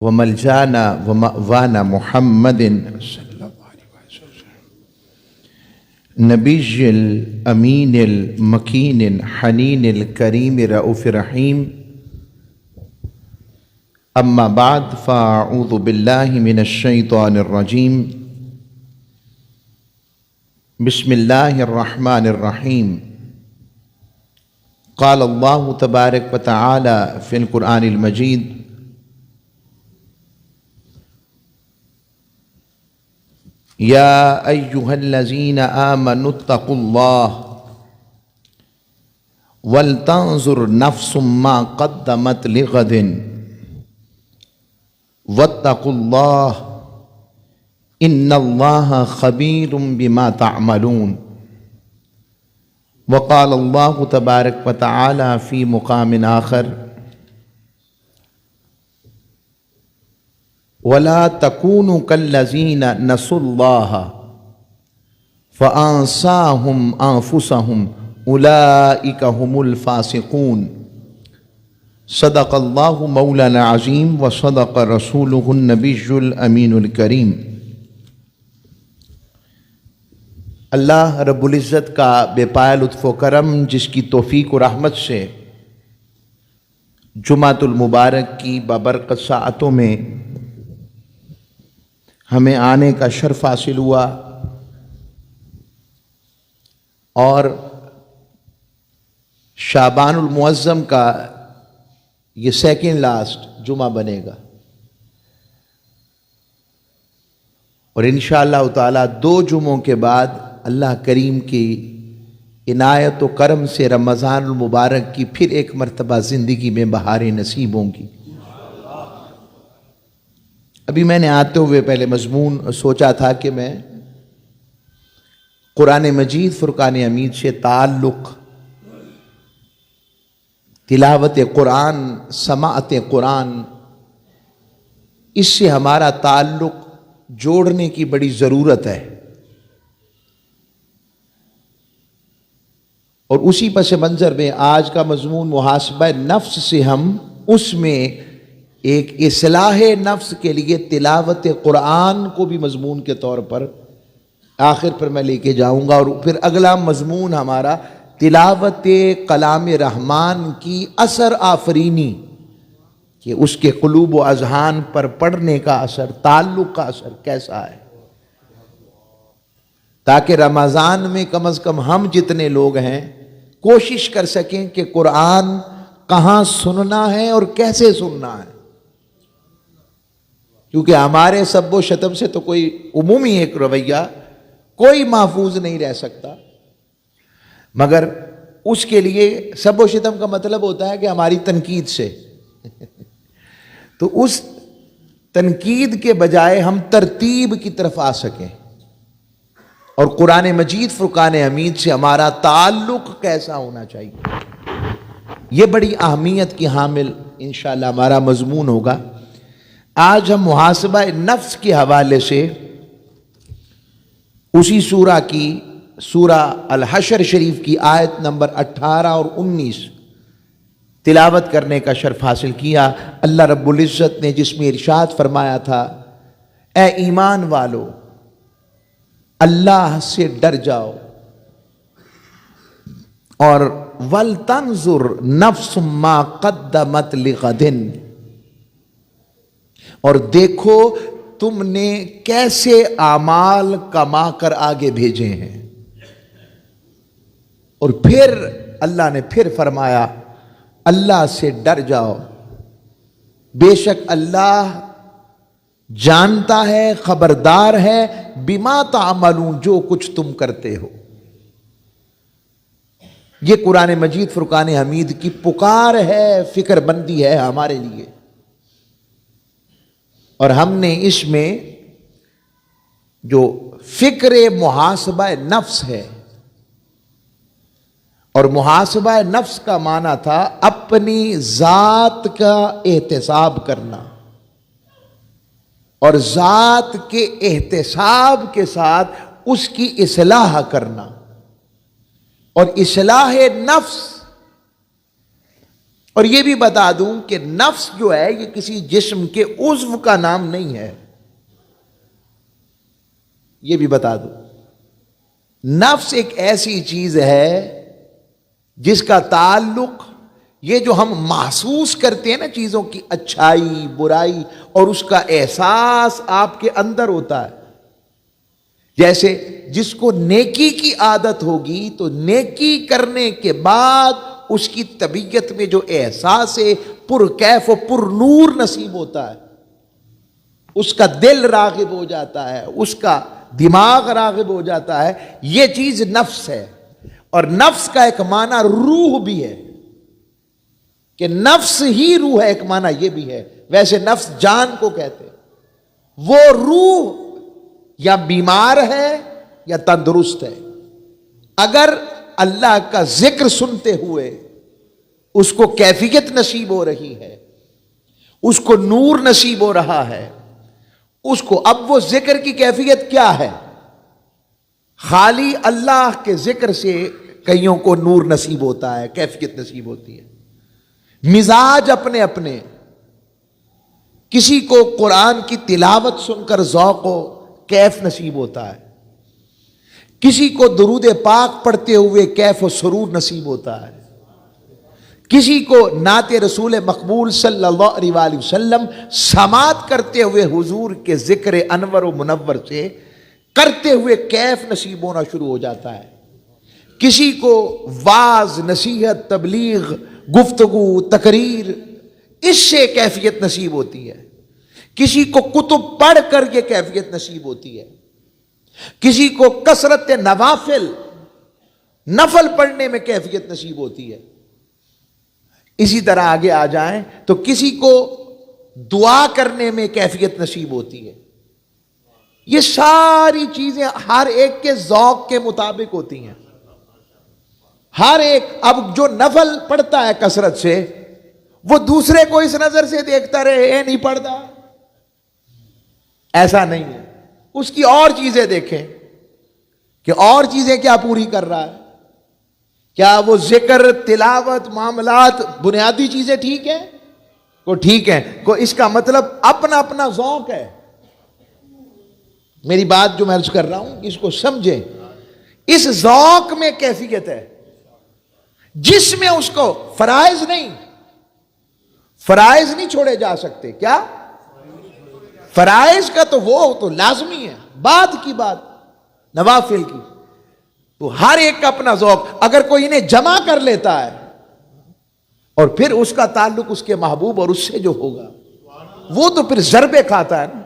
وملجانا ومأوانا محمد صلی اللہ علیہ وسلم نبی الامین المکین الحنین الکریم رؤوف رحیم اما بعد فاعوذ باللہ من الشیطان الرجیم بسم اللہ الرحمن الرحیم قال اللہ تبارک وتعالی فی القرآن المجید یا ایہا الذین آمنوا اتقوا اللہ ولتنظر نفس ما قدمت لغد واتقوا اللہ ان اللہ خبیر بما تعملون وقال اللہ تبارک وتعالی فی مقام آخر وَلَا تَكُونُوا كَالَّذِينَ نَسُوا اللَّهَ فَأَنْسَاهُمْ أَنفُسَهُمْ أُولَئِكَ هُمُ الْفَاسِقُونَ صدق اللہ مولانا العظیم وصدق رسولہ النبی الامین الکریم۔ اللہ رب العزت کا بے پایہ لطف و کرم، جس کی توفیق و رحمت سے جمعۃ المبارک کی بابرکت ساعتوں میں ہمیں آنے کا شرف حاصل ہوا، اور شعبان المعظم کا یہ سیکنڈ لاسٹ جمعہ بنے گا، اور انشاءاللہ تعالی 2 جمعوں کے بعد اللہ کریم کی عنایت و کرم سے رمضان المبارک کی پھر ایک مرتبہ زندگی میں بہاریں نصیب ہوں گی۔ ابھی میں نے آتے ہوئے پہلے مضمون سوچا تھا کہ میں قرآن مجید فرقان حمید سے تعلق، تلاوت قرآن، سماعت قرآن، اس سے ہمارا تعلق جوڑنے کی بڑی ضرورت ہے، اور اسی پس منظر میں آج کا مضمون محاسبہ نفس سے ہم اس میں ایک اصلاح نفس کے لیے تلاوت قرآن کو بھی مضمون کے طور پر آخر پر میں لے کے جاؤں گا، اور پھر اگلا مضمون ہمارا تلاوت کلام رحمان کی اثر آفرینی، کہ اس کے قلوب و اذہان پر پڑنے کا اثر، تعلق کا اثر کیسا ہے، تاکہ رمضان میں کم از کم ہم جتنے لوگ ہیں کوشش کر سکیں کہ قرآن کہاں سننا ہے اور کیسے سننا ہے، کیونکہ ہمارے سب و شتم سے تو کوئی عمومی ایک رویہ کوئی محفوظ نہیں رہ سکتا، مگر اس کے لیے سب و شتم کا مطلب ہوتا ہے کہ ہماری تنقید سے تو اس تنقید کے بجائے ہم ترتیب کی طرف آ سکیں، اور قرآن مجید فرقان حمید سے ہمارا تعلق کیسا ہونا چاہیے، یہ بڑی اہمیت کی حامل انشاءاللہ ہمارا مضمون ہوگا۔ آج ہم محاسبہ نفس کے حوالے سے اسی سورہ الحشر شریف کی آیت نمبر 18 اور 19 تلاوت کرنے کا شرف حاصل کیا۔ اللہ رب العزت نے جس میں ارشاد فرمایا تھا، اے ایمان والو اللہ سے ڈر جاؤ، اور وَلْتَنْظُرْ نَفْسٌ مَا قَدَّمَتْ لِغَدٍ، اور دیکھو تم نے کیسے اعمال کما کر آگے بھیجے ہیں، اور پھر اللہ نے پھر فرمایا اللہ سے ڈر جاؤ، بے شک اللہ جانتا ہے، خبردار ہے، بما تعملون، جو کچھ تم کرتے ہو۔ یہ قرآن مجید فرقان حمید کی پکار ہے، فکر بندی ہے ہمارے لیے، اور ہم نے اس میں جو فکر محاسبہ نفس ہے، اور محاسبہ نفس کا معنی تھا اپنی ذات کا احتساب کرنا، اور ذات کے احتساب کے ساتھ اس کی اصلاح کرنا، اور اصلاح نفس اور یہ بھی بتا دوں کہ نفس جو ہے یہ کسی جسم کے عضو کا نام نہیں ہے، یہ بھی بتا دوں۔ نفس ایک ایسی چیز ہے جس کا تعلق، یہ جو ہم محسوس کرتے ہیں نا چیزوں کی اچھائی برائی، اور اس کا احساس آپ کے اندر ہوتا ہے۔ جیسے جس کو نیکی کی عادت ہوگی تو نیکی کرنے کے بعد اس کی طبیعت میں جو احساس پر کیف و پر نور نصیب ہوتا ہے، اس کا دل راغب ہو جاتا ہے، اس کا دماغ راغب ہو جاتا ہے، یہ چیز نفس ہے۔ اور نفس کا ایک معنی روح بھی ہے، کہ نفس ہی روح ہے، ایک معنی یہ بھی ہے۔ ویسے نفس جان کو کہتے ہیں۔ وہ روح یا بیمار ہے یا تندرست ہے۔ اگر اللہ کا ذکر سنتے ہوئے اس کو کیفیت نصیب ہو رہی ہے، اس کو نور نصیب ہو رہا ہے، اس کو، اب وہ ذکر کی کیفیت کیا ہے؟ خالی اللہ کے ذکر سے کئیوں کو نور نصیب ہوتا ہے، کیفیت نصیب ہوتی ہے۔ مزاج اپنے اپنے، کسی کو قرآن کی تلاوت سن کر ذوق و کیف نصیب ہوتا ہے، کسی کو درود پاک پڑھتے ہوئے کیف و سرور نصیب ہوتا ہے، کسی کو نعت رسول مقبول صلی اللہ علیہ وآلہ وسلم سماعت کرتے ہوئے حضور کے ذکر انور و منور سے کرتے ہوئے کیف نصیب ہونا شروع ہو جاتا ہے، کسی کو واعظ، نصیحت، تبلیغ، گفتگو، تقریر، اس سے کیفیت نصیب ہوتی ہے، کسی کو کتب پڑھ کر یہ کیفیت نصیب ہوتی ہے، کسی کو کثرت نوافل، نفل پڑھنے میں کیفیت نصیب ہوتی ہے۔ اسی طرح آگے آ جائیں تو کسی کو دعا کرنے میں کیفیت نصیب ہوتی ہے۔ یہ ساری چیزیں ہر ایک کے ذوق کے مطابق ہوتی ہیں۔ ہر ایک، اب جو نفل پڑھتا ہے کثرت سے، وہ دوسرے کو اس نظر سے دیکھتا رہے اے نہیں پڑھتا، ایسا نہیں ہے۔ اس کی اور چیزیں دیکھیں کہ اور چیزیں کیا پوری کر رہا ہے، کیا وہ ذکر، تلاوت، معاملات، بنیادی چیزیں ٹھیک ہیں؟ کو ٹھیک ہیں، کو اس کا مطلب اپنا اپنا ذوق ہے۔ میری بات جو میں عرض کر رہا ہوں اس کو سمجھیں، اس ذوق میں کیفیت ہے جس میں اس کو فرائض نہیں چھوڑے جا سکتے۔ کیا فرائض کا تو وہ تو لازمی ہے، بعد کی بات نوافل کی، تو ہر ایک کا اپنا ذوق۔ اگر کوئی انہیں جمع کر لیتا ہے اور پھر اس کا تعلق اس کے محبوب اور اس سے جو ہوگا، وہ تو پھر ضربے کھاتا ہے نا،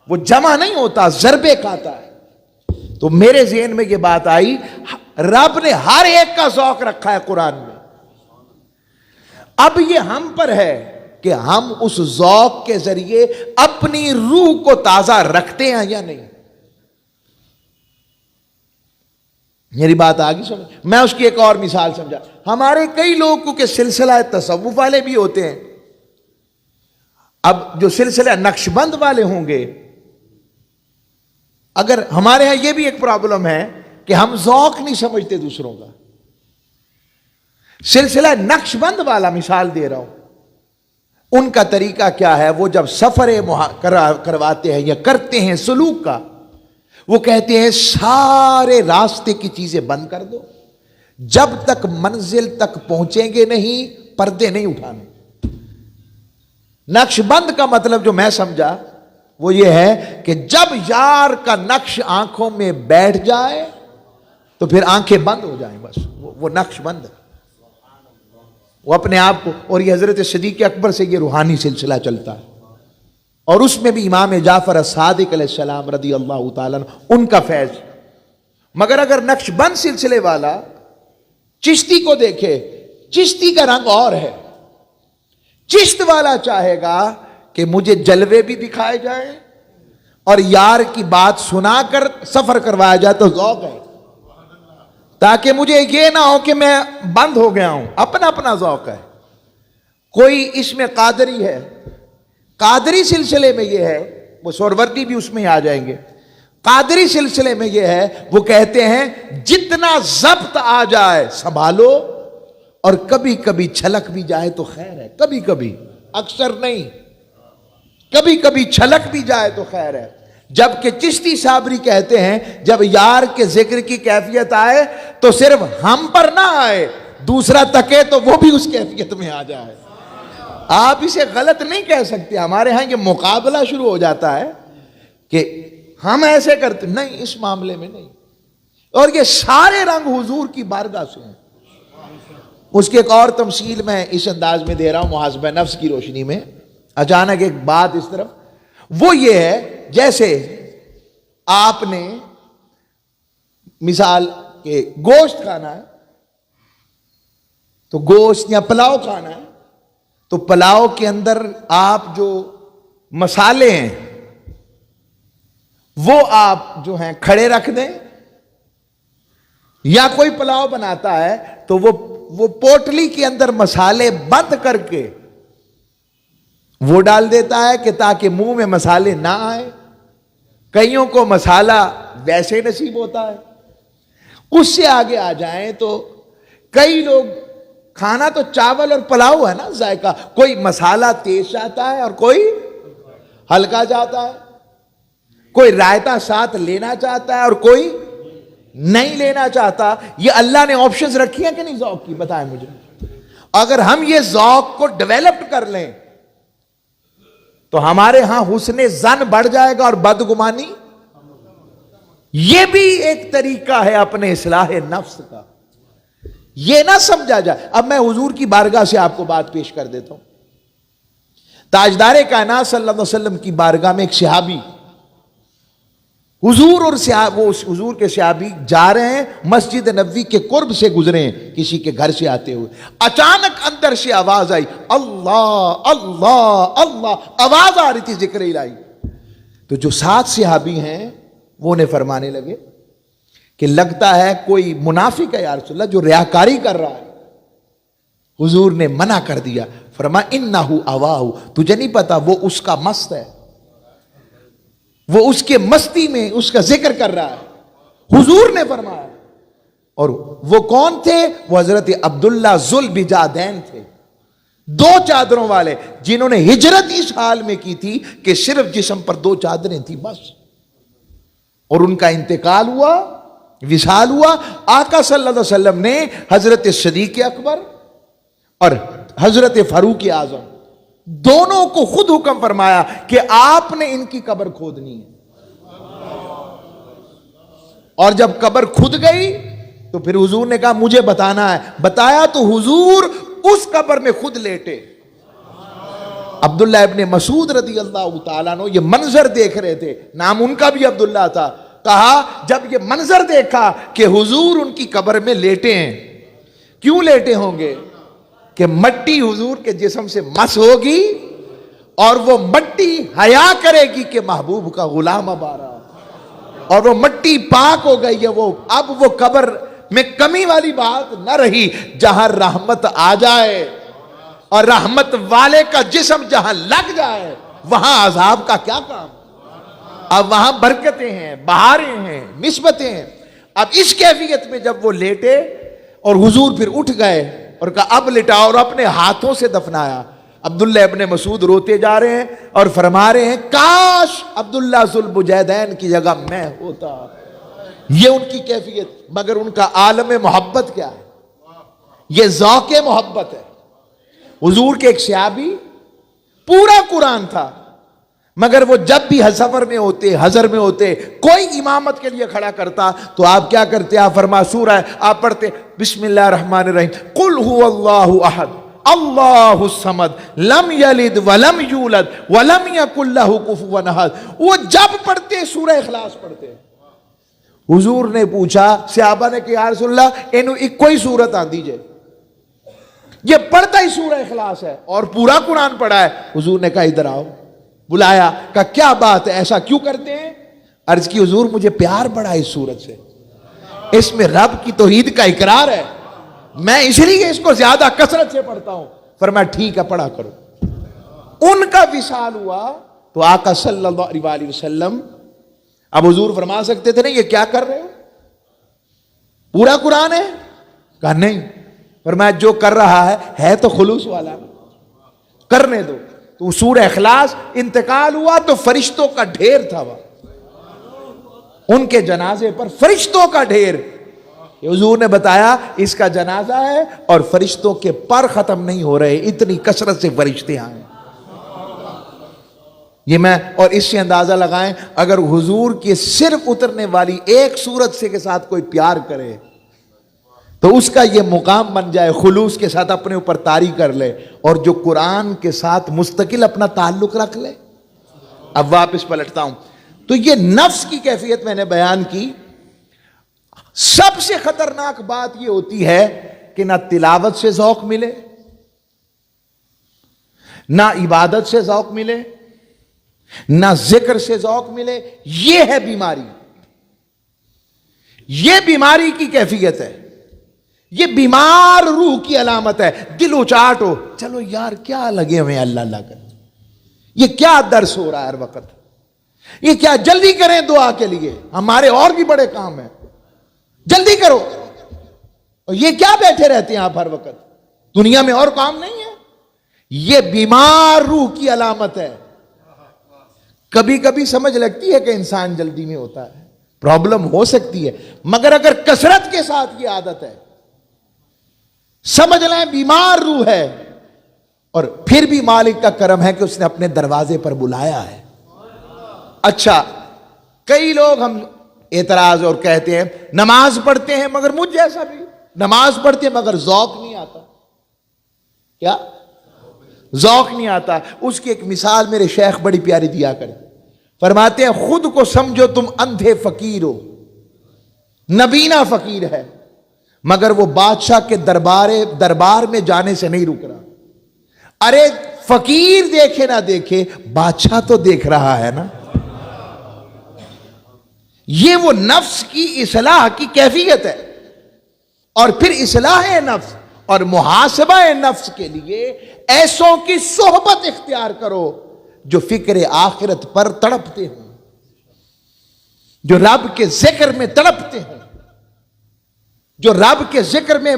وہ جمع نہیں ہوتا، ضربے کھاتا ہے۔ تو میرے ذہن میں یہ بات آئی، رب نے ہر ایک کا ذوق رکھا ہے قرآن میں۔ اب یہ ہم پر ہے کہ ہم اس ذوق کے ذریعے اپنی روح کو تازہ رکھتے ہیں یا نہیں۔ میری بات آگی سمجھ، میں اس کی ایک اور مثال سمجھا۔ ہمارے کئی لوگوں کے سلسلہ تصوف والے بھی ہوتے ہیں۔ اب جو سلسلہ نقشبند والے ہوں گے، اگر ہمارے ہاں یہ بھی ایک پرابلم ہے کہ ہم ذوق نہیں سمجھتے دوسروں کا۔ سلسلہ نقشبند والا مثال دے رہا ہوں، ان کا طریقہ کیا ہے؟ وہ جب سفر کرواتے ہیں یا کرتے ہیں سلوک کا، وہ کہتے ہیں سارے راستے کی چیزیں بند کر دو، جب تک منزل تک پہنچیں گے نہیں پردے نہیں اٹھانے۔ نقش بند کا مطلب جو میں سمجھا وہ یہ ہے کہ جب یار کا نقش آنکھوں میں بیٹھ جائے تو پھر آنکھیں بند ہو جائیں، بس وہ نقش بند ہے۔ وہ اپنے آپ کو، اور یہ حضرت صدیق اکبر سے یہ روحانی سلسلہ چلتا ہے، اور اس میں بھی امام جعفر الصادق علیہ السلام رضی اللہ تعالیٰ عنہ ان کا فیض۔ مگر اگر نقش بند سلسلے والا چشتی کو دیکھے، چشتی کا رنگ اور ہے۔ چشت والا چاہے گا کہ مجھے جلوے بھی دکھائے جائیں اور یار کی بات سنا کر سفر کروایا جائے تو ذوق ہے، تاکہ مجھے یہ نہ ہو کہ میں بند ہو گیا ہوں۔ اپنا اپنا ذوق ہے۔ کوئی اس میں قادری ہے، قادری سلسلے میں یہ ہے، وہ سہروردی بھی اس میں آ جائیں گے۔ قادری سلسلے میں یہ ہے، وہ کہتے ہیں جتنا ضبط آ جائے سنبھالو اور کبھی کبھی چھلک بھی جائے تو خیر ہے، کبھی کبھی، اکثر نہیں، کبھی کبھی چھلک بھی جائے تو خیر ہے۔ جبکہ چشتی صابری کہتے ہیں جب یار کے ذکر کی کیفیت آئے تو صرف ہم پر نہ آئے، دوسرا تکے تو وہ بھی اس کیفیت میں آ جائے۔ آپ اسے غلط نہیں کہہ سکتے، ہمارے ہاں یہ مقابلہ شروع ہو جاتا ہے کہ ہم ایسے کرتے، نہیں، اس معاملے میں نہیں۔ اور یہ سارے رنگ حضور کی بارگاہ سے ہیں۔ اس کی ایک اور تمثیل میں اس انداز میں دے رہا ہوں محاسبہ نفس کی روشنی میں۔ اچانک ایک بات اس طرف، وہ یہ ہے جیسے آپ نے مثال کہ گوشت کھانا ہے تو گوشت یا پلاؤ کھانا ہے تو پلاؤ کے اندر آپ جو مسالے ہیں وہ آپ جو ہیں کھڑے رکھ دیں، یا کوئی پلاؤ بناتا ہے تو وہ پوٹلی کے اندر مسالے بند کر کے وہ ڈال دیتا ہے کہ تاکہ منہ میں مسالے نہ آئے۔ کئیوں کو مسالہ ویسے نصیب ہوتا ہے، اس سے آگے آ جائیں تو کئی لوگ کھانا تو چاول اور پلاؤ ہے نا ذائقہ، کوئی مسالہ تیز چاہتا ہے اور کوئی ہلکا چاہتا ہے، کوئی رائتا ساتھ لینا چاہتا ہے اور کوئی نہیں لینا چاہتا۔ یہ اللہ نے آپشنز رکھی ہیں کہ نہیں ذوق کی؟ بتائیں مجھے۔ اگر ہم یہ ذوق کو ڈیولپڈ کر لیں تو ہمارے ہاں حسن ظن بڑھ جائے گا اور بدگمانی۔ یہ بھی ایک طریقہ ہے اپنے اصلاح نفس کا، یہ نہ سمجھا جائے۔ اب میں حضور کی بارگاہ سے آپ کو بات پیش کر دیتا ہوں۔ تاجدار کائنات صلی اللہ علیہ وسلم کی بارگاہ میں ایک صحابی، حضور اور وہ حضور کے صحابی جا رہے ہیں، مسجد نبوی کے قرب سے گزرے ہیں کسی کے گھر سے آتے ہوئے، اچانک اندر سے آواز آئی، اللہ اللہ اللہ، آواز آ رہی تھی ذکر الہی۔ تو جو ساتھ صحابی ہیں وہ انہیں فرمانے لگے کہ لگتا ہے کوئی منافق ہے یا رسول اللہ جو ریاکاری کر رہا ہے۔ حضور نے منع کر دیا، فرمایا انہ اواہ، تجھے نہیں پتا وہ اس کا مست ہے، وہ اس کے مستی میں اس کا ذکر کر رہا ہے۔ حضور نے فرمایا، اور وہ کون تھے؟ وہ حضرت عبداللہ ذوالبجادین تھے، دو چادروں والے، جنہوں نے ہجرت اس حال میں کی تھی کہ صرف جسم پر دو چادریں تھیں بس، اور ان کا انتقال ہوا، وصال ہوا۔ آقا صلی اللہ علیہ وسلم نے حضرت صدیق اکبر اور حضرت فاروق اعظم دونوں کو خود حکم فرمایا کہ آپ نے ان کی قبر کھودنی ہے۔ اور جب قبر کھد گئی تو پھر حضور نے کہا مجھے بتانا ہے، بتایا تو حضور اس قبر میں خود لیٹے۔ عبداللہ ابن مسعود رضی اللہ تعالیٰ عنہ یہ منظر دیکھ رہے تھے، نام ان کا بھی عبداللہ تھا۔ کہا جب یہ منظر دیکھا کہ حضور ان کی قبر میں لیٹے ہیں، کیوں لیٹے ہوں گے؟ کہ مٹی حضور کے جسم سے مس ہوگی اور وہ مٹی حیا کرے گی کہ محبوب کا غلام اب آ رہا، اور وہ مٹی پاک ہو گئی ہے، وہ اب وہ قبر میں کمی والی بات نہ رہی۔ جہاں رحمت آ جائے اور رحمت والے کا جسم جہاں لگ جائے وہاں عذاب کا کیا کام؟ اب وہاں برکتیں ہیں، بہاریں ہیں، نسبتیں ہیں۔ اب اس کیفیت میں جب وہ لیٹے اور حضور پھر اٹھ گئے اور کہا اب لٹاؤ، اور اپنے ہاتھوں سے دفنایا۔ عبداللہ ابن مسعود روتے جا رہے ہیں اور فرما رہے ہیں کاش عبداللہ ذوالبجادین کی جگہ میں ہوتا۔ یہ ان کی کیفیت، مگر ان کا عالم محبت کیا ہے؟ یہ ذوق محبت ہے۔ حضور کے ایک صحابی، پورا قرآن تھا، مگر وہ جب بھی سفر میں ہوتے، حضر میں ہوتے، کوئی امامت کے لیے کھڑا کرتا تو آپ کیا کرتے؟ آپ فرما سورہ آپ پڑھتے بسم اللہ الرحمن الرحیم، قل هو اللہ احد اللہ الصمد لم یلد ولم یولد ولم یکن لہ کفوا احد۔ وہ جب پڑھتے سورہ اخلاص پڑھتے۔ حضور نے پوچھا، صحابہ نے کہ یا رسول اللہ اینو ایک کوئی سورت آن دیجئے، یہ پڑھتا ہی سورہ اخلاص ہے اور پورا قرآن پڑھا ہے۔ حضور نے کہا ادھر آؤ، بلایا، کہا کیا بات ہے، ایسا کیوں کرتے ہیں؟ عرض کی حضور مجھے پیار بڑا ہے اس سورت سے، اس میں رب کی توحید کا اقرار ہے، میں اس لیے اس کو زیادہ کثرت سے پڑھتا ہوں۔ فرمایا ٹھیک ہے پڑھا کرو۔ ان کا وصال ہوا تو آقا صلی اللہ علیہ وسلم، اب حضور فرما سکتے تھے نا یہ کیا کر رہے ہو، پورا قرآن ہے؟ کہا نہیں، فرمایا جو کر رہا ہے تو خلوص والا نا، کرنے دو. تو سورہ اخلاص انتقال ہوا تو فرشتوں کا ڈھیر تھا وہاں، ان کے جنازے پر فرشتوں کا ڈھیر. حضور نے بتایا اس کا جنازہ ہے اور فرشتوں کے پر ختم نہیں ہو رہے، اتنی کثرت سے فرشتے آئے. یہ میں اور اس سے اندازہ لگائیں اگر حضور کی صرف اترنے والی ایک صورت سے کے ساتھ کوئی پیار کرے تو اس کا یہ مقام بن جائے، خلوص کے ساتھ اپنے اوپر طاری کر لے، اور جو قرآن کے ساتھ مستقل اپنا تعلق رکھ لے. اب واپس پلٹتا ہوں تو یہ نفس کی کیفیت میں نے بیان کی. سب سے خطرناک بات یہ ہوتی ہے کہ نہ تلاوت سے ذوق ملے، نہ عبادت سے ذوق ملے، نہ ذکر سے ذوق ملے. یہ ہے بیماری، یہ بیماری کی کیفیت ہے، یہ بیمار روح کی علامت ہے. دل اچاٹ ہو، چلو یار کیا لگے ہوئے اللہ اللہ کر، یہ کیا درس ہو رہا ہے ہر وقت، یہ کیا، جلدی کریں دعا کے لیے، ہمارے اور بھی بڑے کام ہیں، جلدی کرو. اور یہ کیا بیٹھے رہتے ہیں آپ ہر وقت، دنیا میں اور کام نہیں ہے. یہ بیمار روح کی علامت ہے. کبھی کبھی سمجھ لگتی ہے کہ انسان جلدی میں ہوتا ہے، پرابلم ہو سکتی ہے، مگر اگر کثرت کے ساتھ یہ عادت ہے سمجھ لیں بیمار روح ہے. اور پھر بھی مالک کا کرم ہے کہ اس نے اپنے دروازے پر بلایا ہے. اچھا کئی لوگ ہم اعتراض اور کہتے ہیں نماز پڑھتے ہیں مگر مجھ جیسا بھی نماز پڑھتے ہیں مگر ذوق نہیں آتا. کیا ذوق نہیں آتا؟ اس کی ایک مثال میرے شیخ بڑی پیاری دیا کرے، فرماتے ہیں خود کو سمجھو تم اندھے فقیر ہو، نبینا فقیر ہے مگر وہ بادشاہ کے دربار میں جانے سے نہیں رک رہا. ارے فقیر دیکھے نہ دیکھے بادشاہ تو دیکھ رہا ہے نا. یہ وہ نفس کی اصلاح کی کیفیت ہے. اور پھر اصلاح نفس اور محاسبہ نفس کے لیے ایسوں کی صحبت اختیار کرو جو فکر آخرت پر تڑپتے ہوں، جو رب کے ذکر میں تڑپتے ہوں، جو رب کے ذکر میں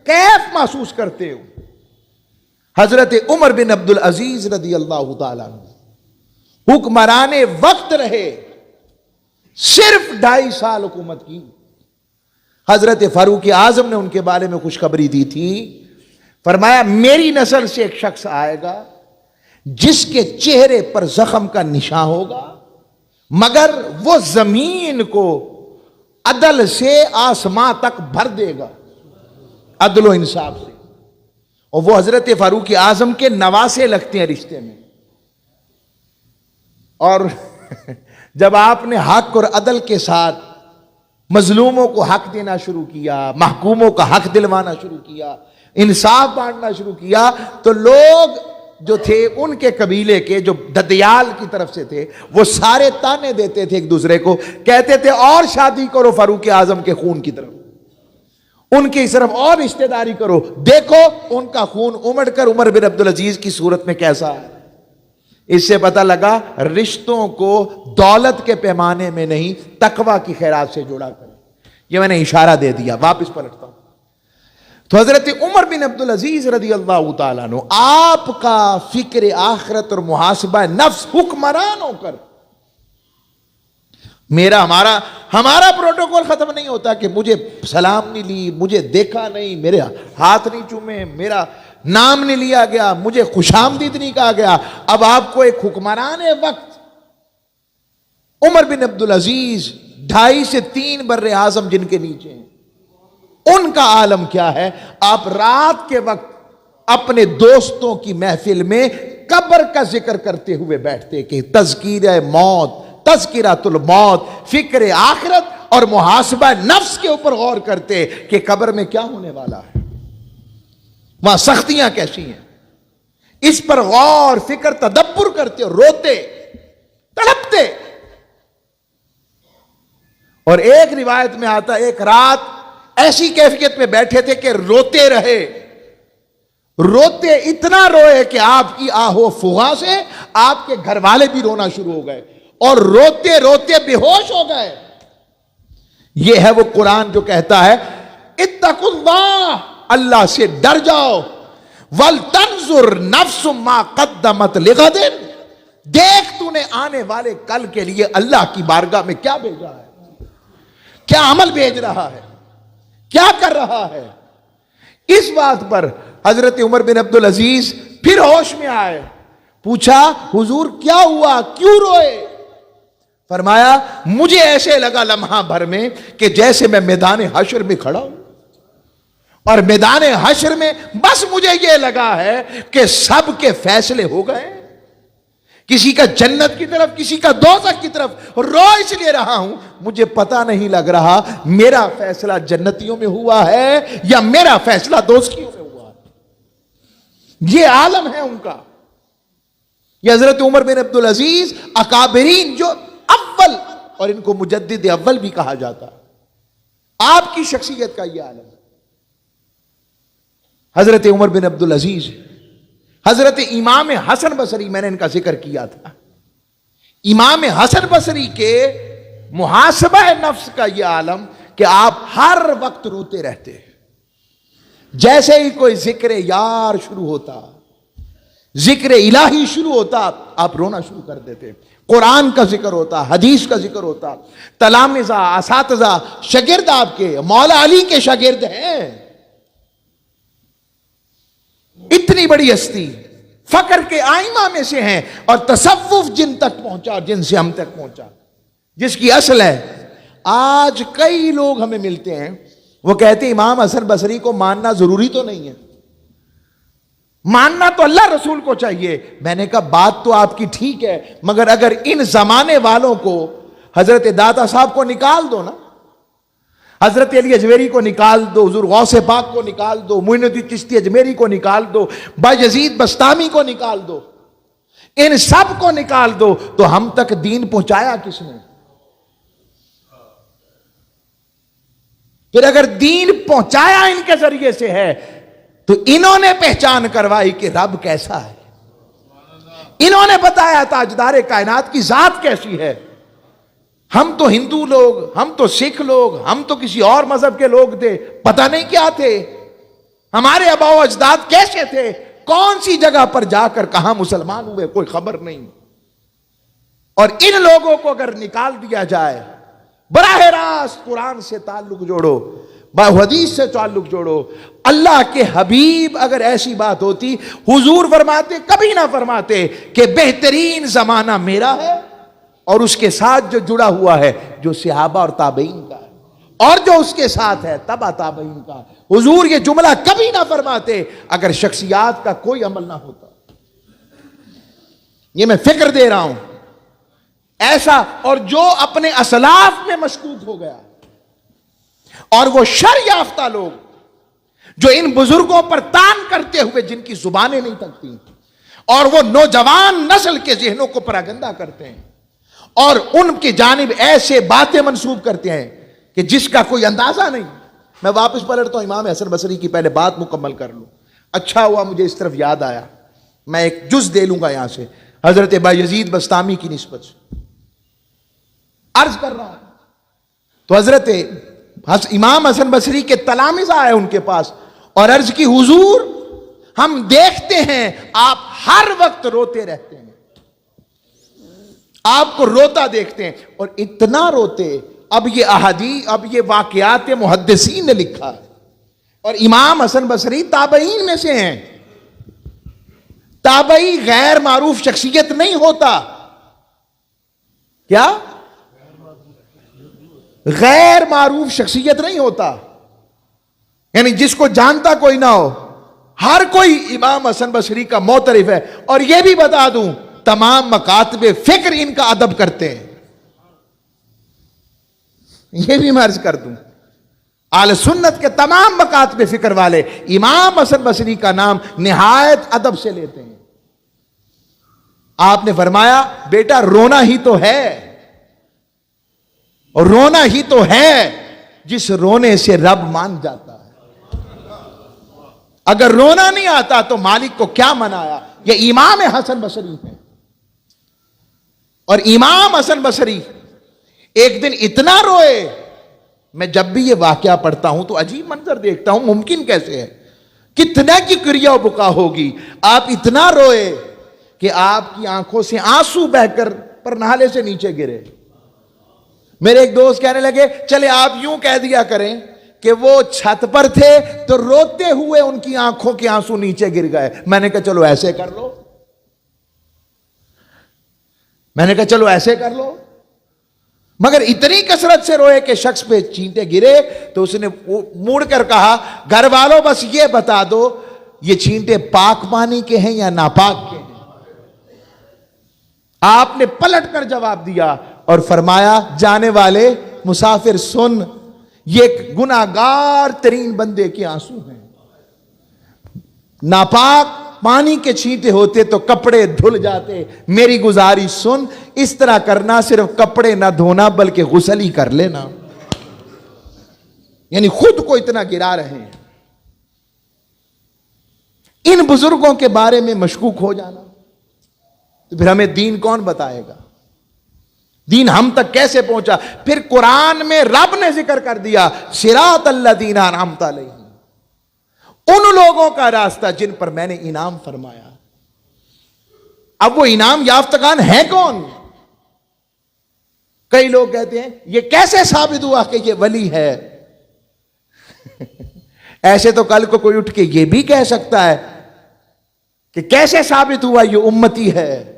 کیف محسوس کرتے ہو. حضرت عمر بن عبد العزیز رضی اللہ تعالیٰ عنہ حکمران وقت رہے، صرف 2.5 سال حکومت کی. حضرت فاروق اعظم نے ان کے بارے میں خوشخبری دی تھی، فرمایا میری نسل سے ایک شخص آئے گا جس کے چہرے پر زخم کا نشان ہوگا مگر وہ زمین کو عدل سے آسمان تک بھر دے گا، عدل و انصاف سے. اور وہ حضرت فاروق اعظم کے نواسے لگتے ہیں رشتے میں. اور جب آپ نے حق اور عدل کے ساتھ مظلوموں کو حق دینا شروع کیا، محکوموں کا حق دلوانا شروع کیا، انصاف بانٹنا شروع کیا، تو لوگ جو تھے ان کے قبیلے کے جو ددیال کی طرف سے تھے وہ سارے تانے دیتے تھے ایک دوسرے کو، کہتے تھے اور شادی کرو فاروق اعظم کے خون کی طرف، ان کی طرف اور رشتہ داری کرو، دیکھو ان کا خون امڑ کر عمر بن عبدالعزیز کی صورت میں کیسا ہے. اس سے پتہ لگا رشتوں کو دولت کے پیمانے میں نہیں تقوی کی خیرات سے جوڑا کریں. یہ میں نے اشارہ دے دیا. واپس پلٹتا ہوں تو حضرت عمر بن عبدالعزیز رضی اللہ تعالیٰ عنہ آپ کا فکر آخرت اور محاسبہ نفس حکمران ہو کر ہمارا پروٹوکول ختم نہیں ہوتا کہ مجھے سلام نہیں لی، مجھے دیکھا نہیں، میرے ہاتھ نہیں چومے، میرا نام نہیں لیا گیا، مجھے خوش آمدید نہیں کہا گیا. اب آپ کو ایک حکمران وقت عمر بن عبدالعزیز 2.5 سے 3 بر اعظم جن کے نیچے ہیں، ان کا عالم کیا ہے. آپ رات کے وقت اپنے دوستوں کی محفل میں قبر کا ذکر کرتے ہوئے بیٹھتے کہ تذکیرہ موت، تذکرۃ الموت، فکر آخرت اور محاسبہ نفس کے اوپر غور کرتے کہ قبر میں کیا ہونے والا ہے، وہاں سختیاں کیسی ہیں، اس پر غور فکر تدبر کرتے، روتے تڑپتے. اور ایک روایت میں آتا ایک رات ایسی کیفیت میں بیٹھے تھے کہ روتے رہے، روتے اتنا روئے کہ آپ کی آہو فغاں سے آپ کے گھر والے بھی رونا شروع ہو گئے اور روتے روتے بے ہوش ہو گئے. یہ ہے وہ قرآن جو کہتا ہے اتقوا اللہ اللہ سے ڈر جاؤ. وَلْتَنْظُرْ نَفْسٌ مَا قَدَّمَتْ لِغَدٍ, دیکھ تو نے آنے والے کل کے لیے اللہ کی بارگاہ میں کیا بھیجا ہے, کیا عمل بھیج رہا ہے, کیا کر رہا ہے. اس بات پر حضرت عمر بن عبدالعزیز پھر ہوش میں آئے. پوچھا حضور کیا ہوا, کیوں روئے؟ فرمایا مجھے ایسے لگا لمحہ بھر میں کہ جیسے میں میدان حشر میں کھڑا ہوں, اور میدان حشر میں بس مجھے یہ لگا ہے کہ سب کے فیصلے ہو گئے, کسی کا جنت کی طرف کسی کا دوزخ کی طرف. رو اس لیے رہا ہوں مجھے پتا نہیں لگ رہا میرا فیصلہ جنتیوں میں ہوا ہے یا میرا فیصلہ دوزخیوں میں ہوا ہے. یہ عالم ہے ان کا. یہ حضرت عمر بن عبدالعزیز اکابرین جو اول, اور ان کو مجدد اول بھی کہا جاتا, آپ کی شخصیت کا یہ عالم. حضرت عمر بن عبدالعزیز, حضرت امام حسن بصری, میں نے ان کا ذکر کیا تھا, امام حسن بصری کے محاسبہ نفس کا یہ عالم کہ آپ ہر وقت روتے رہتے. جیسے ہی کوئی ذکر یار شروع ہوتا, ذکر الہی شروع ہوتا, آپ رونا شروع کر دیتے. قرآن کا ذکر ہوتا, حدیث کا ذکر ہوتا, تلامذہ اساتذہ شاگرد آپ کے مولا علی کے شاگرد ہیں, اتنی بڑی ہستی فقر کے آئمہ میں سے ہیں, اور تصوف جن تک پہنچا, جن سے ہم تک پہنچا, جس کی اصل ہے. آج کئی لوگ ہمیں ملتے ہیں وہ کہتے ہیں امام حسن بصری کو ماننا ضروری تو نہیں ہے, ماننا تو اللہ رسول کو چاہیے. میں نے کہا بات تو آپ کی ٹھیک ہے, مگر اگر ان زمانے والوں کو حضرت داتا صاحب کو نکال دو نا, حضرت علی اجمیری کو نکال دو, حضور غوث پاک کو نکال دو, معین الدین چشتی اجمیری کو نکال دو, بایزید بسطامی کو نکال دو, ان سب کو نکال دو, تو ہم تک دین پہنچایا کس نے؟ پھر اگر دین پہنچایا ان کے ذریعے سے ہے تو انہوں نے پہچان کروائی کہ رب کیسا ہے, انہوں نے بتایا تاجدار کائنات کی ذات کیسی ہے. ہم تو ہندو لوگ, ہم تو سکھ لوگ, ہم تو کسی اور مذہب کے لوگ تھے, پتہ نہیں کیا تھے, ہمارے آباء و اجداد کیسے تھے, کون سی جگہ پر جا کر کہاں مسلمان ہوئے, کوئی خبر نہیں. اور ان لوگوں کو اگر نکال دیا جائے, براہ راست قرآن سے تعلق جوڑو, حدیث سے تعلق جوڑو. اللہ کے حبیب اگر ایسی بات ہوتی, حضور فرماتے, کبھی نہ فرماتے کہ بہترین زمانہ میرا ہے اور اس کے ساتھ جو جڑا ہوا ہے جو صحابہ اور تابعین کا ہے, اور جو اس کے ساتھ ہے تبع تابعین کا. حضور یہ جملہ کبھی نہ فرماتے اگر شخصیات کا کوئی عمل نہ ہوتا. یہ میں فکر دے رہا ہوں ایسا. اور جو اپنے اسلاف میں مشکوک ہو گیا, اور وہ شر یافتہ لوگ جو ان بزرگوں پر تان کرتے ہوئے جن کی زبانیں نہیں تھکتی, اور وہ نوجوان نسل کے ذہنوں کو پراگندہ کرتے ہیں, اور ان کی جانب ایسے باتیں منسوب کرتے ہیں کہ جس کا کوئی اندازہ نہیں. میں واپس پلٹتا ہوں, امام حسن بصری کی پہلے بات مکمل کر لوں. اچھا ہوا مجھے اس طرف یاد آیا, میں ایک جز دے لوں گا یہاں سے حضرت بایزید بسطامی کی نسبت سے عرض کر رہا ہوں. تو حضرت امام حسن بصری کے تلامذہ آئے ان کے پاس اور عرض کی, حضور ہم دیکھتے ہیں آپ ہر وقت روتے رہتے ہیں, آپ کو روتا دیکھتے ہیں, اور اتنا روتے. اب یہ احادیث, اب یہ واقعات محدثین نے لکھا, اور امام حسن بصری تابعین میں سے ہیں. تابعی غیر معروف شخصیت نہیں ہوتا. کیا غیر معروف شخصیت نہیں ہوتا, یعنی جس کو جانتا کوئی نہ ہو, ہر کوئی امام حسن بصری کا معترف ہے. اور یہ بھی بتا دوں تمام مکاتب فکر ان کا ادب کرتے ہیں, یہ بھی میں عرض کر دوں. اہل سنت کے تمام مکاتب فکر والے امام حسن بصری کا نام نہایت ادب سے لیتے ہیں. آپ نے فرمایا بیٹا رونا ہی تو ہے, اور رونا ہی تو ہے جس رونے سے رب مان جاتا ہے. اگر رونا نہیں آتا تو مالک کو کیا منایا. یہ امام حسن بصری ہیں. اور امام حسن بصری ایک دن اتنا روئے, میں جب بھی یہ واقعہ پڑھتا ہوں تو عجیب منظر دیکھتا ہوں, ممکن کیسے ہے کتنے کی کریا و بکا ہوگی. آپ اتنا روئے کہ آپ کی آنکھوں سے آنسو بہ کر پر نالے سے نیچے گرے. میرے ایک دوست کہنے لگے چلے آپ یوں کہہ دیا کریں کہ وہ چھت پر تھے تو روتے ہوئے ان کی آنکھوں کے آنسو نیچے گر گئے. میں نے کہا چلو ایسے کر لو. مگر اتنی کثرت سے روئے کہ شخص پہ چینٹے گرے تو اس نے موڑ کر کہا گھر والوں بس یہ بتا دو یہ چینٹے پاک پانی کے ہیں یا ناپاک کے ہیں. آپ نے پلٹ کر جواب دیا اور فرمایا جانے والے مسافر سن، یہ گناہگار ترین بندے کے آنسو ہیں. ناپاک پانی کے چھینٹے ہوتے تو کپڑے دھل جاتے. میری گزارش سن، اس طرح کرنا، صرف کپڑے نہ دھونا بلکہ غسل ہی کر لینا. یعنی خود کو اتنا گرا رہے ہیں. ان بزرگوں کے بارے میں مشکوک ہو جانا تو پھر ہمیں دین کون بتائے گا؟ دین ہم تک کیسے پہنچا؟ پھر قرآن میں رب نے ذکر کر دیا صراط الذین انعمت علیہم، ان لوگوں کا راستہ جن پر میں نے انعام فرمایا. اب وہ انعام یافتگان ہیں کون؟ کئی لوگ کہتے ہیں یہ کیسے ثابت ہوا کہ یہ ولی ہے؟ ایسے تو کل کو کوئی اٹھ کے یہ بھی کہہ سکتا ہے کہ کیسے ثابت ہوا یہ امتی ہے.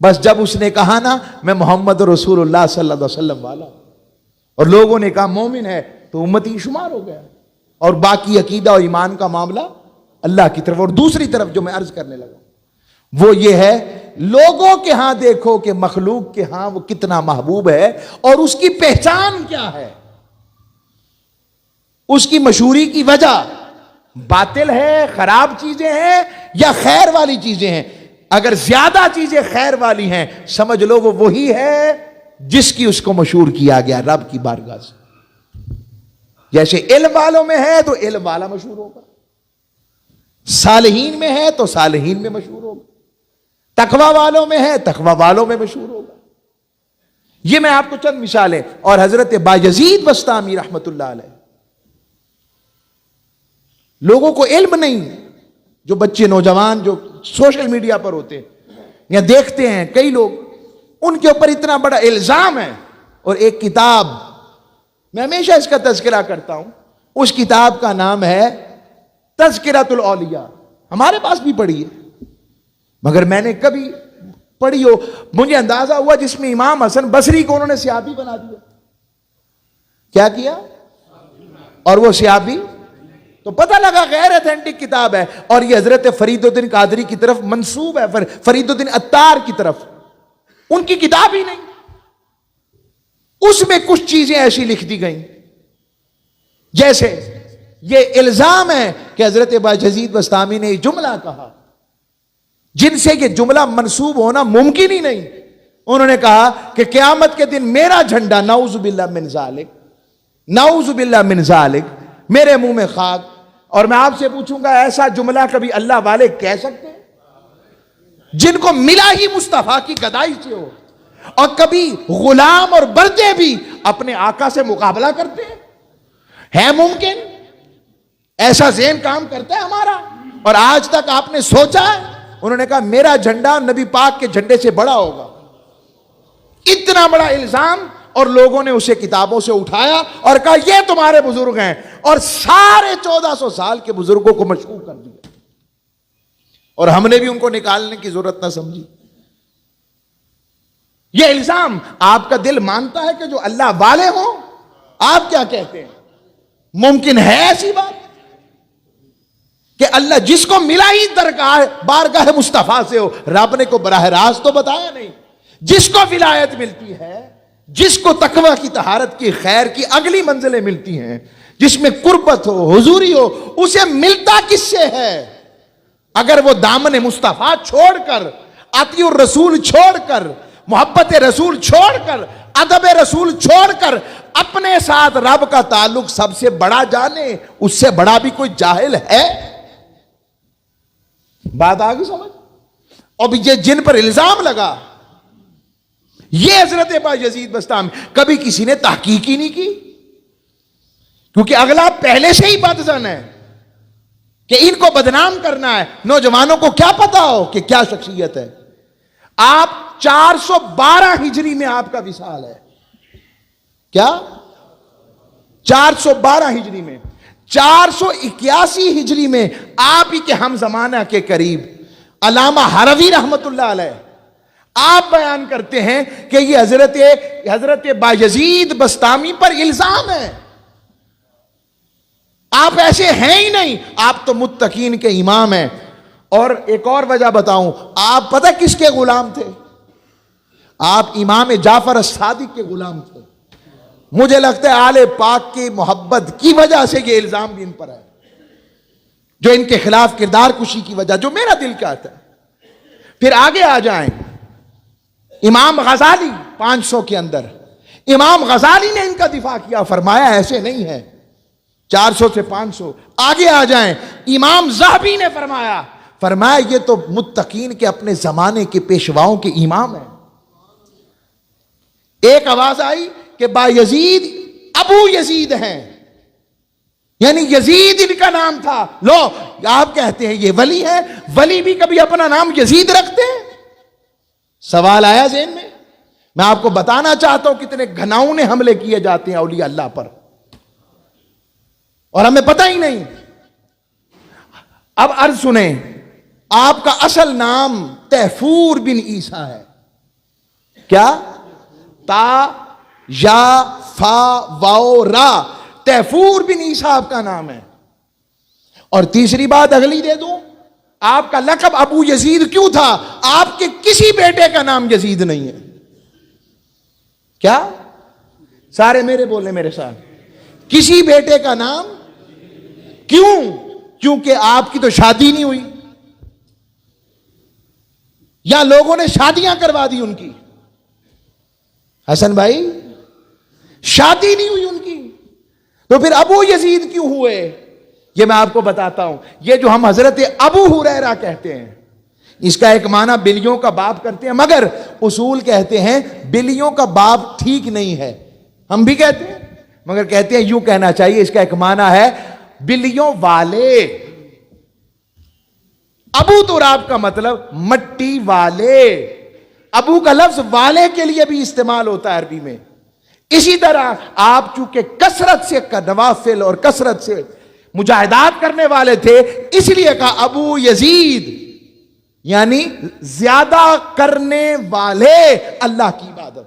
بس جب اس نے کہا نا میں محمد رسول اللہ صلی اللہ علیہ وسلم والا اور لوگوں نے کہا مومن ہے تو امتی شمار ہو گیا. اور باقی عقیدہ اور ایمان کا معاملہ اللہ کی طرف. اور دوسری طرف جو میں عرض کرنے لگا وہ یہ ہے لوگوں کے ہاں دیکھو کہ مخلوق کے ہاں وہ کتنا محبوب ہے اور اس کی پہچان کیا ہے، اس کی مشہوری کی وجہ باطل ہے، خراب چیزیں ہیں یا خیر والی چیزیں ہیں. اگر زیادہ چیزیں خیر والی ہیں سمجھ لو وہ وہی ہے جس کی اس کو مشہور کیا گیا رب کی بارگاہ سے. جیسے علم والوں میں ہے تو علم والا مشہور ہوگا، صالحین میں ہے تو صالحین میں مشہور ہوگا، تقوی والوں میں ہے تقوی والوں میں مشہور ہوگا. یہ میں آپ کو چند مثالیں. اور حضرت بایزید بسطامی رحمت اللہ علیہ، لوگوں کو علم نہیں، جو بچے نوجوان جو سوشل میڈیا پر ہوتے ہیں یا دیکھتے ہیں کئی لوگ، ان کے اوپر اتنا بڑا الزام ہے. اور ایک کتاب میں ہمیشہ اس کا تذکرہ کرتا ہوں، اس کتاب کا نام ہے تذکرۃ الاولیاء. ہمارے پاس بھی پڑھی ہے مگر میں نے کبھی پڑھی ہو مجھے اندازہ ہوا جس میں امام حسن بصری کو انہوں نے صحابی بنا دیا. کیا کیا؟ اور وہ صحابی تو پتہ لگا غیر ایتھینٹک کتاب ہے. اور یہ حضرت فرید الدین قادری کی طرف منسوب ہے، فرید الدین عطار کی طرف. ان کی کتاب ہی نہیں، اس میں کچھ چیزیں ایسی لکھ دی گئیں جیسے یہ الزام ہے کہ حضرت بایزید بسطامی نے یہ جملہ کہا جن سے یہ جملہ منسوب ہونا ممکن ہی نہیں. انہوں نے کہا کہ قیامت کے دن میرا جھنڈا نعوذ باللہ من ذالک، نعوذ باللہ من ذالک، میرے منہ میں خاک. اور میں آپ سے پوچھوں گا ایسا جملہ کبھی اللہ والے کہہ سکتے ہیں جن کو ملا ہی مصطفیٰ کی گدائی سے ہو؟ اور کبھی غلام اور بردے بھی اپنے آقا سے مقابلہ کرتے ہیں؟ ہے ممکن؟ ایسا ذہن کام کرتا ہے ہمارا؟ اور آج تک آپ نے سوچا ہے؟ انہوں نے کہا میرا جھنڈا نبی پاک کے جھنڈے سے بڑا ہوگا. اتنا بڑا الزام. اور لوگوں نے اسے کتابوں سے اٹھایا اور کہا یہ تمہارے بزرگ ہیں، اور سارے 1400 سال کے بزرگوں کو مشکوک کر دیا. اور ہم نے بھی ان کو نکالنے کی ضرورت نہ سمجھی. یہ الزام آپ کا دل مانتا ہے کہ جو اللہ والے ہوں؟ آپ کیا کہتے ہیں؟ ممکن ہے ایسی بات کہ اللہ جس کو ملا ہی درگاہ بارگاہ مصطفیٰ سے ہو؟ رب نے کو براہ راست تو بتایا نہیں. جس کو ولایت ملتی ہے، جس کو تقوی کی طہارت کی خیر کی اگلی منزلیں ملتی ہیں، جس میں قربت ہو حضوری ہو، اسے ملتا کس سے ہے؟ اگر وہ دامن مصطفیٰ چھوڑ کر، اطیع الرسول چھوڑ کر، محبت رسول چھوڑ کر، ادب رسول چھوڑ کر اپنے ساتھ رب کا تعلق سب سے بڑا جانے، اس سے بڑا بھی کوئی جاہل ہے؟ بات آگئی سمجھ؟ اور یہ جن پر الزام لگا، یہ حضرت بایزید بسطامی، کبھی کسی نے تحقیق ہی نہیں کی، کیونکہ اگلا پہلے سے ہی بدظن ہے کہ ان کو بدنام کرنا ہے. نوجوانوں کو کیا پتا ہو کہ کیا شخصیت ہے. آپ 412 ہجری میں آپ کا وصال ہے. کیا 412 ہجری میں. 481 ہجری میں آپ ہی کے ہم زمانہ کے قریب علامہ ہروی رحمت اللہ علیہ آپ بیان کرتے ہیں کہ یہ حضرت بایزید بسطامی پر الزام ہے. آپ ایسے ہیں ہی نہیں, آپ تو متقین کے امام ہیں. اور ایک اور وجہ بتاؤں, آپ پتہ کس کے غلام تھے؟ آپ امام جعفر الصادق کے غلام تھے. مجھے لگتا ہے آل پاک کی محبت کی وجہ سے یہ الزام بھی ان پر ہے, جو ان کے خلاف کردار کشی کی وجہ, جو میرا دل چاہتا ہے. پھر آگے آ جائیں, امام غزالی 500 کے اندر, امام غزالی نے ان کا دفاع کیا, فرمایا ایسے نہیں ہے. 400 سے 500 آگے آ جائیں, امام ذہبی نے فرمایا یہ تو متقین کے اپنے زمانے کے پیشواؤں کے امام ہیں. ایک آواز آئی کہ بایزید ابو یزید ہیں, یعنی یزید ان کا نام تھا. لو آپ کہتے ہیں یہ ولی ہے, ولی بھی کبھی اپنا نام یزید رکھتے ہیں؟ سوال آیا ذہن میں. میں آپ کو بتانا چاہتا ہوں کتنے گھناؤنے حملے کیے جاتے ہیں اولیاء اللہ پر, اور ہمیں پتہ ہی نہیں. اب عرض سنیں, آپ کا اصل نام تیفور بن عیسیٰ ہے. کیا؟ تا یا فا واو را, تیفور بن عیسیٰ آپ کا نام ہے. اور تیسری بات اگلی دے دوں, آپ کا لقب ابو یزید کیوں تھا؟ آپ کے کسی بیٹے کا نام یزید نہیں ہے. کیا؟ سارے میرے بولنے میرے ساتھ, کسی بیٹے کا نام کیوں؟ کیونکہ آپ کی تو شادی نہیں ہوئی, یا لوگوں نے شادیاں کروا دی ان کی. حسن بھائی, شادی نہیں ہوئی ان کی, تو پھر ابو یزید کیوں ہوئے؟ یہ میں آپ کو بتاتا ہوں. یہ جو ہم حضرت ابو ہریرہ کہتے ہیں, اس کا ایک معنی بلیوں کا باپ کرتے ہیں, مگر اصول کہتے ہیں بلیوں کا باپ ٹھیک نہیں ہے. ہم بھی کہتے ہیں, مگر کہتے ہیں یوں کہنا چاہیے, اس کا ایک معنی ہے بلیوں والے. ابو تراب کا مطلب مٹی والے. ابو کا لفظ والے کے لیے بھی استعمال ہوتا ہے عربی میں. اسی طرح آپ چونکہ کثرت سے نوافل اور کثرت سے مجاہدات کرنے والے تھے, اس لیے کہا ابو یزید, یعنی زیادہ کرنے والے اللہ کی عبادت.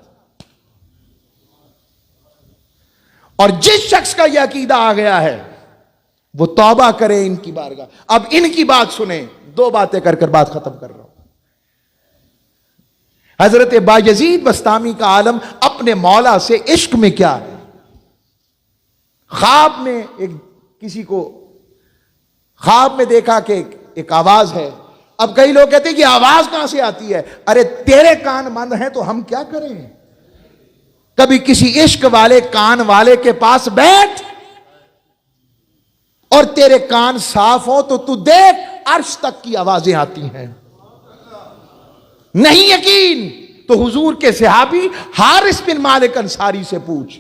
اور جس شخص کا یہ عقیدہ آ گیا ہے وہ توبہ کرے ان کی بارگاہ. اب ان کی بات سنیں, دو باتیں کر کر بات ختم کر رہا ہوں. حضرت بایزید بسطامی کا عالم اپنے مولا سے عشق میں کیا ہے. خواب میں کسی کو خواب میں دیکھا کہ ایک آواز ہے. اب کئی لوگ کہتے ہیں کہ آواز کہاں سے آتی ہے؟ ارے تیرے کان بند ہیں تو ہم کیا کریں؟ کبھی کسی عشق والے کان والے کے پاس بیٹھ اور تیرے کان صاف ہو تو دیکھ عرش تک کی آوازیں آتی ہیں. نہیں یقین تو حضور کے صحابی حارث بن مالک انصاری سے پوچھ.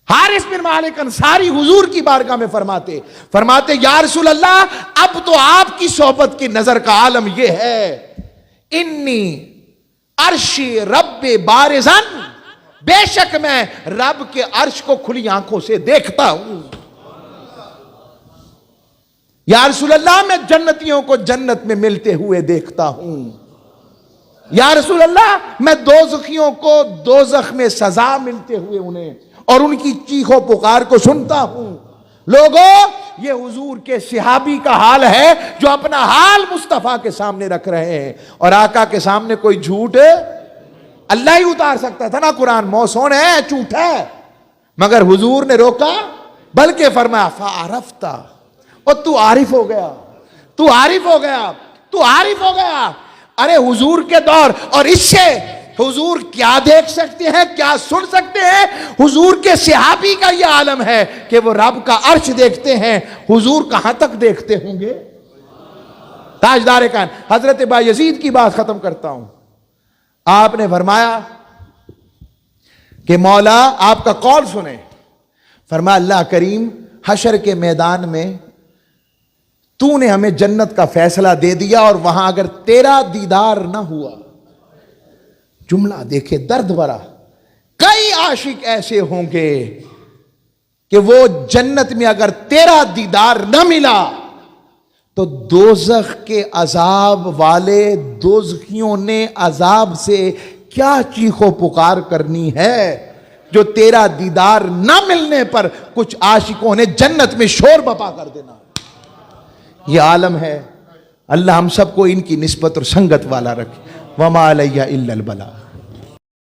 حارث بن مالک انصاری حضور کی بارگاہ میں فرماتے یا رسول اللہ, اب تو آپ کی صحبت کی نظر کا عالم یہ ہے, انی عرشی رب بارزن, بے شک میں رب کے عرش کو کھلی آنکھوں سے دیکھتا ہوں. یا رسول اللہ, میں جنتیوں کو جنت میں ملتے ہوئے دیکھتا ہوں. یا رسول اللہ, میں دوزخیوں کو دوزخ میں سزا ملتے ہوئے انہیں اور ان کی چیخو پکار کو سنتا ہوں. لوگوں, یہ حضور کے صحابی کا حال ہے جو اپنا حال مصطفیٰ کے سامنے رکھ رہے ہیں. اور آقا کے سامنے کوئی جھوٹ اللہ ہی اتار سکتا تھا نا. قرآن موسون ہے, جھوٹ ہے, مگر حضور نے روکا, بلکہ فرمایا فعرفت, اور تو عارف ہو گیا, تو عارف ہو گیا, تو عارف ہو گیا. ارے حضور کے دور اور اس سے حضور کیا دیکھ سکتے ہیں, کیا سن سکتے ہیں؟ حضور کے صحابی کا یہ عالم ہے کہ وہ رب کا عرش دیکھتے ہیں. حضور کہاں تک دیکھتے ہوں گے؟ تاجدار کان حضرت بایزید کی بات ختم کرتا ہوں. آپ نے فرمایا کہ مولا آپ کا قول سنیں. فرمایا اللہ کریم حشر کے میدان میں تو نے ہمیں جنت کا فیصلہ دے دیا اور وہاں اگر تیرا دیدار نہ ہوا. جملہ دیکھے درد بھرا. کئی عاشق ایسے ہوں گے کہ وہ جنت میں اگر تیرا دیدار نہ ملا تو دوزخ کے عذاب والے دوزخیوں نے عذاب سے کیا چیخ و پکار کرنی ہے جو تیرا دیدار نہ ملنے پر کچھ عاشقوں نے جنت میں شور بپا کر دینا. یہ عالم ہے. اللہ ہم سب کو ان کی نسبت اور سنگت والا رکھے. وما علیہ الا البلاغ.